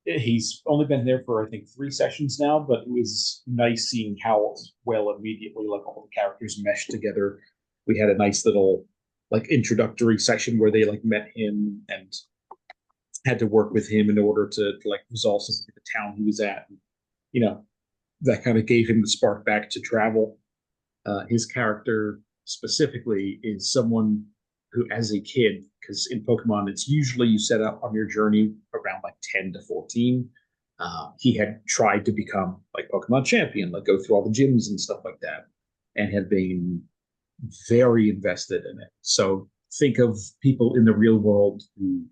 he's only been there for I think 3 sessions now. But it was nice seeing how well immediately like all the characters meshed together. We had a nice little like introductory session where they like met him and had to work with him in order to like resolve something at the town he was at. And, you know, that kind of gave him the spark back to travel. His character specifically is someone who, as a kid, because in Pokemon, it's usually you set out on your journey around like 10 to 14. He had tried to become like Pokemon champion, like go through all the gyms and stuff like that, and had been very invested in it. So think of people in the real world who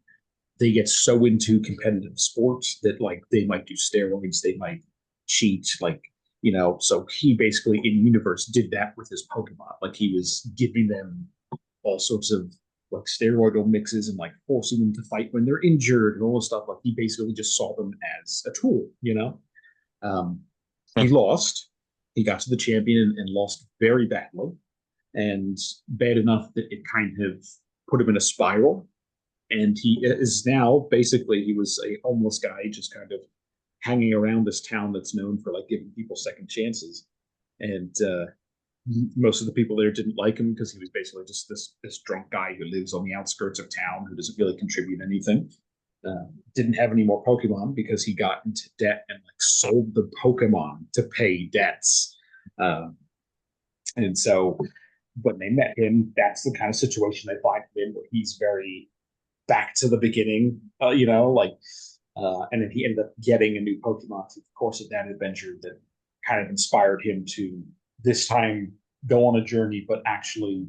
they get so into competitive sports that like they might do steroids, they might cheat, like, you know. So he basically in universe did that with his Pokemon. Like he was giving them all sorts of like steroidal mixes and like forcing them to fight when they're injured and all this stuff. Like he basically just saw them as a tool, you know. He lost. He got to the champion and lost very badly, and bad enough that it kind of put him in a spiral. And he is now basically he was a homeless guy, just kind of hanging around this town that's known for like giving people second chances. And most of the people there didn't like him because he was basically just this drunk guy who lives on the outskirts of town who doesn't really contribute anything. Didn't have any more Pokemon because he got into debt and like sold the Pokemon to pay debts. And so when they met him, that's the kind of situation they find him in, where he's very back to the beginning, you know, like, and then he ended up getting a new Pokemon through the course of that adventure that kind of inspired him to this time go on a journey, but actually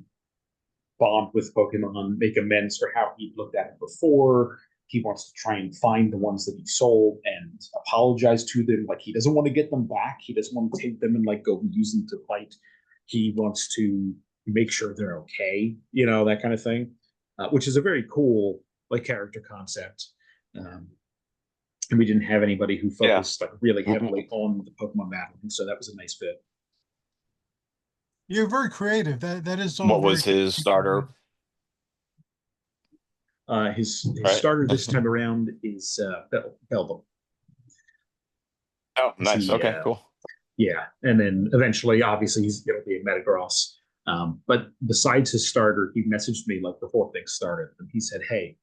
bond with Pokemon, make amends for how he looked at it before. He wants to try and find the ones that he sold and apologize to them. Like he doesn't want to get them back. He doesn't want to take them and like go use them to fight. He wants to make sure they're okay, you know, that kind of thing, which is a very cool like character concept. And we didn't have anybody who focused like really heavily on the Pokemon battling, so that was a nice fit. You're very creative. That is all. What was his starter? His Right. starter this time around is Belbum. Oh, nice. Okay, cool. Yeah, and then eventually, obviously, he's going to be a Metagross. But besides his starter, he messaged me like before things started, and he said, "Hey,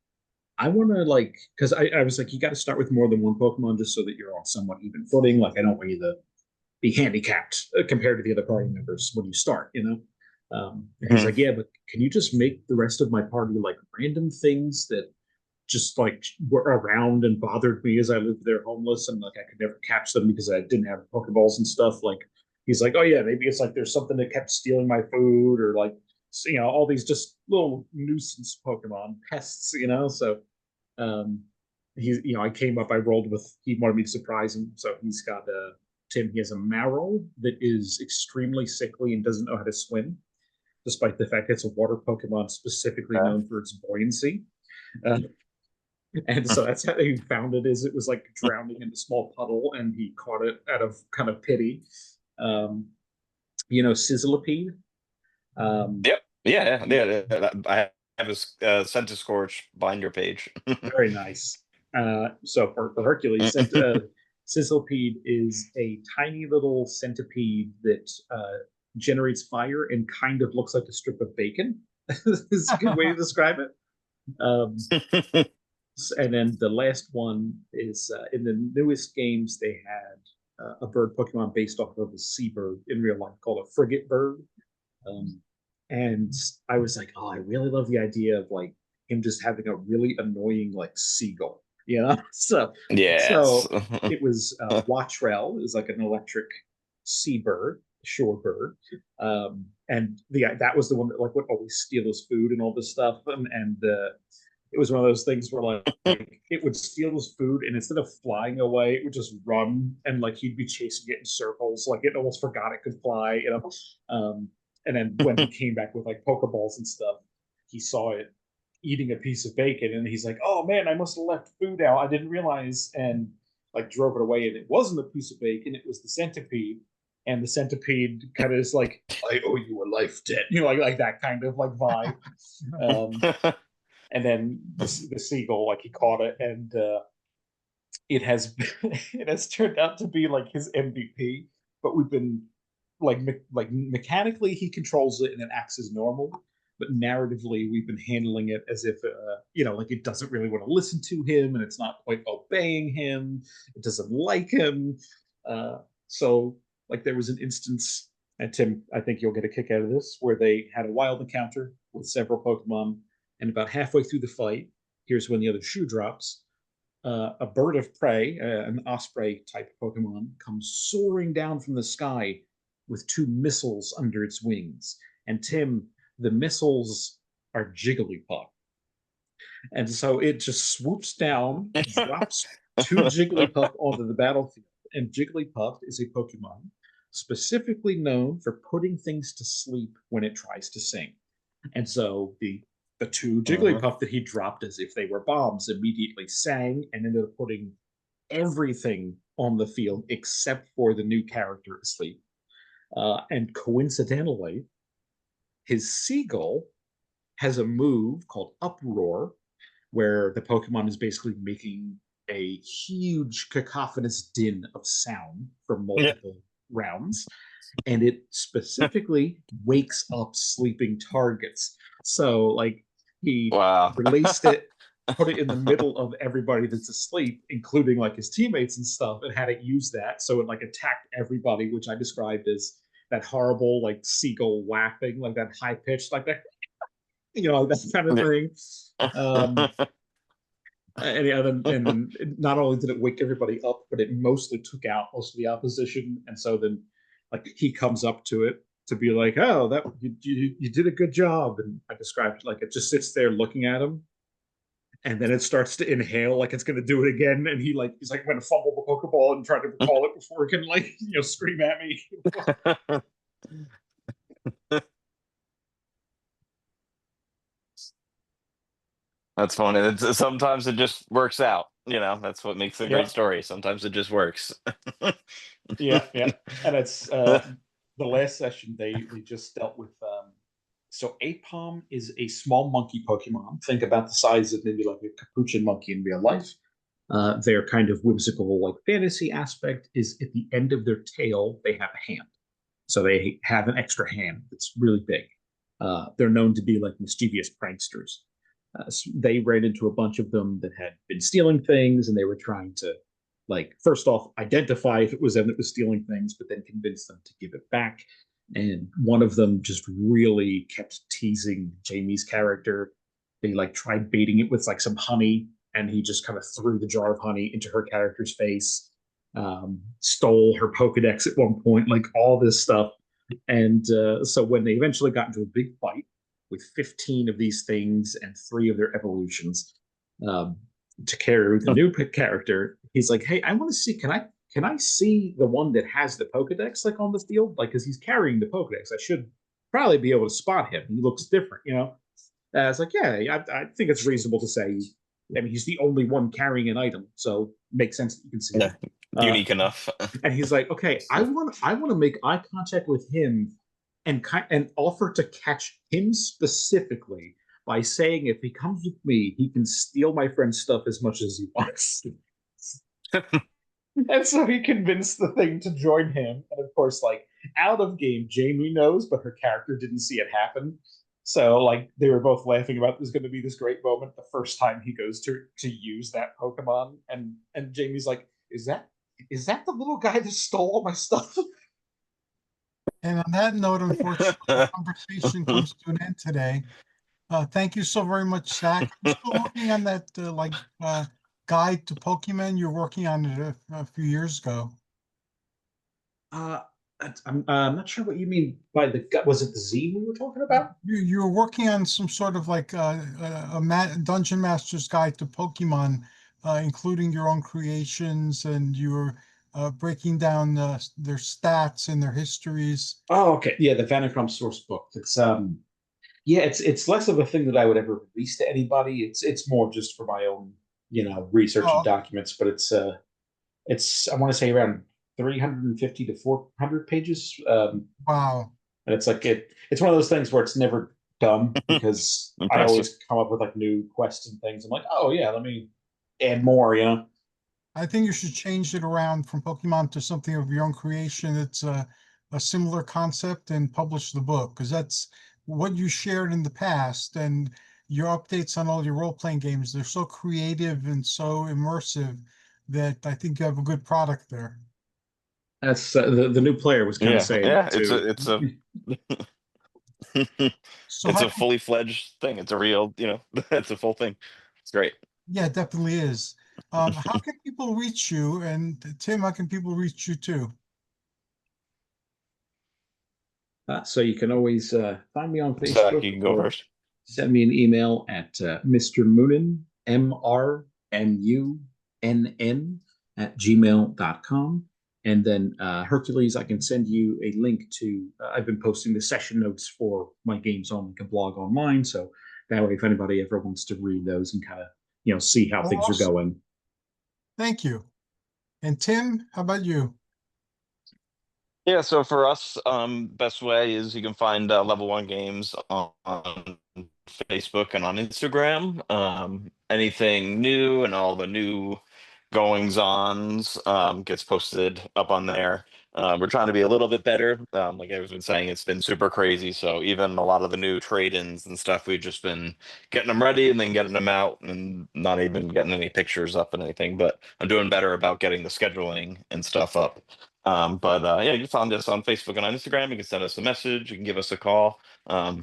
I want to like," because I was like, "You got to start with more than one Pokemon just so that you're on somewhat even footing. Like, I don't want you to be handicapped compared to the other party members when you start, you know." And he's like, "Yeah, but can you just make the rest of my party like random things that just like were around and bothered me as I lived there homeless, and like I could never catch them because I didn't have Pokeballs and stuff." Like he's like, "Oh yeah, maybe it's like there's something that kept stealing my food, or like, you know, all these just little nuisance Pokemon pests, you know." So he's, you know, I rolled with, he wanted me to surprise him, so he's got Tim. He has a Marrow that is extremely sickly and doesn't know how to swim, despite the fact it's a water Pokemon specifically known for its buoyancy. And so that's how he found it, is it was like drowning in a small puddle and he caught it out of kind of pity. You know, Sizzlipede. Yep. Yeah. I have his Centiskorch binder page. Very nice. So for Hercules, Sizzlipede is a tiny little centipede that generates fire and kind of looks like a strip of bacon. is a good way to describe it. Um, and then the last one is in the newest games, they had a bird Pokemon based off of a seabird in real life called a frigate bird. Um, and I was like, oh, I really love the idea of like him just having a really annoying like seagull, you know? Yes. So it was Wattrell is like an electric seabird, shorebird, and that was the one that like would always steal his food and all this stuff, and it was one of those things where like it would steal his food and instead of flying away, it would just run and like he'd be chasing it in circles, like it almost forgot it could fly, you know. And then when he came back with like Pokeballs and stuff, he saw it eating a piece of bacon and he's like, "Oh man, I must have left food out. I didn't realize," and like drove it away. And it wasn't a piece of bacon; it was the centipede. And the centipede kind of is like, "I owe you a life debt," you know, like that kind of like vibe. Um, and then the seagull, like he caught it, and it has it has turned out to be like his MVP. But we've been like mechanically he controls it and it acts as normal, but narratively we've been handling it as if you know, like it doesn't really want to listen to him and it's not quite obeying him. It doesn't like him. So like there was an instance, and Tim, I think you'll get a kick out of this, where they had a wild encounter with several Pokemon, and about halfway through the fight, here's when the other shoe drops. A bird of prey, an osprey type Pokemon, comes soaring down from the sky with two missiles under its wings. And Tim, the missiles are Jigglypuff. And so it just swoops down, drops two Jigglypuff onto the battlefield. And Jigglypuff is a Pokemon specifically known for putting things to sleep when it tries to sing. And so the two Jigglypuff that he dropped as if they were bombs immediately sang and ended up putting everything on the field except for the new character asleep. And coincidentally, his seagull has a move called Uproar, where the Pokemon is basically making a huge cacophonous din of sound for multiple rounds. And it specifically wakes up sleeping targets. So, like, he Wow. released it, put it in the middle of everybody that's asleep, including like his teammates and stuff, and had it use that. So it like attacked everybody, which I described as that horrible like seagull laughing, like that high pitched, like that, you know, that kind of thing. And, yeah, and not only did it wake everybody up, but it mostly took out most of the opposition. And so then, like, he comes up to it to be like, "Oh, that you did a good job." And I described it like it just sits there looking at him, and then it starts to inhale like it's going to do it again. And he's like, "I'm going to fumble the Pokeball and try to recall it before it can like scream at me." That's funny. Sometimes it just works out. That's what makes a great Yeah, story. Sometimes it just works. yeah. And it's the last session they just dealt with. So Apom is a small monkey Pokemon. Think about the size of maybe like a capuchin monkey in real life. Their kind of whimsical like fantasy aspect is at the end of their tail they have a hand, so they have an extra hand that's really big. They're known to be like mischievous pranksters. So they ran into a bunch of them that had been stealing things, and they were trying to, like, first off, identify if it was them that was stealing things, but then convince them to give it back. And one of them just really kept teasing Jamie's character. They like tried baiting it with like some honey, and he just kind of threw the jar of honey into her character's face. Stole her Pokedex at one point, like all this stuff. And so when they eventually got into a big fight with 15 of these things and 3 of their evolutions, to carry the new character, he's like, "Hey, I want to see. Can I see the one that has the Pokedex like on the field? Like, because he's carrying the Pokedex, I should probably be able to spot him. He looks different, you know." It's like, yeah, I think it's reasonable to say. I mean, he's the only one carrying an item, so it makes sense that you can see Yeah, him. unique enough. And he's like, "Okay, I want to make eye contact with him and offer to catch him specifically by saying if he comes with me, he can steal my friend's stuff as much as he wants." And so he convinced the thing to join him. And of course, like out of game, Jamie knows, but her character didn't see it happen. So like they were both laughing about there's going to be this great moment the first time he goes to use that Pokemon, and Jamie's like, is that the little guy that stole all my stuff? And on that note, unfortunately, the conversation comes to an end today. Thank you so very much, Zach. I'm still working on that guide to Pokemon. You're working on it a few years ago. Uh, I'm not sure what you mean by the gut. Was it the Z we were talking about? You're working on some sort of like Dungeon Master's Guide to Pokemon, including your own creations, and you're breaking down their stats and their histories. Oh, okay. Yeah, the Vanacrom source book. It's yeah, it's less of a thing that I would ever release to anybody. It's more just for my own, research and Oh, documents, but it's I want to say around 350 to 400 pages. wow. And it's like it's one of those things where it's never done because I Impressive. always come up with like new quests and things. I'm like, oh yeah, let me add more. I think you should change it around from Pokemon to something of your own creation. It's a similar concept and publish the book because that's what you shared in the past and your updates on all your role-playing games. They're so creative and so immersive that I think you have a good product there. That's the new player was kind of Yeah, saying yeah. that too. So It's how a can, fully fledged thing. It's a real, it's a full thing. It's great. yeah, it definitely is. How can people reach you? And Tim, how can people reach you too? So you can always find me on Zach, Facebook you can go or first. send me an email at Mr. Moonen, MRNUNN @gmail.com. And then Hercules, I can send you a link to, I've been posting the session notes for my Games on like a blog online. So that way, if anybody ever wants to read those and kind of, see how Oh, things are awesome. going. Thank you. And Tim, how about you? Yeah, so for us, best way is you can find Level One Games on Facebook and on Instagram. Anything new and all the new goings-ons gets posted up on there. We're trying to be a little bit better. Like I've been saying, it's been super crazy. So even a lot of the new trade-ins and stuff, we've just been getting them ready and then getting them out and not even getting any pictures up and anything. But I'm doing better about getting the scheduling and stuff up. But yeah, you can find us on Facebook and on Instagram. You can send us a message. You can give us a call. You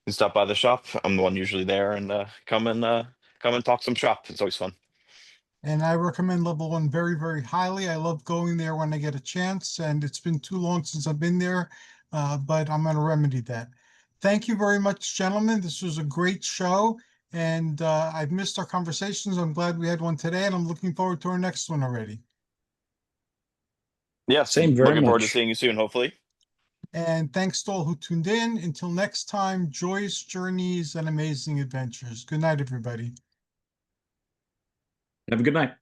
can stop by the shop. I'm the one usually there, and come and talk some shop. It's always fun. And I recommend Level One very, very highly. I love going there when I get a chance, and it's been too long since I've been there, but I'm going to remedy that. Thank you very much, gentlemen. This was a great show, and I've missed our conversations. I'm glad we had one today, and I'm looking forward to our next one already. Yes, Same very looking forward to much. seeing you soon. Hopefully. And thanks to all who tuned in. Until next time, joyous journeys and amazing adventures. Good night, everybody. Have a good night.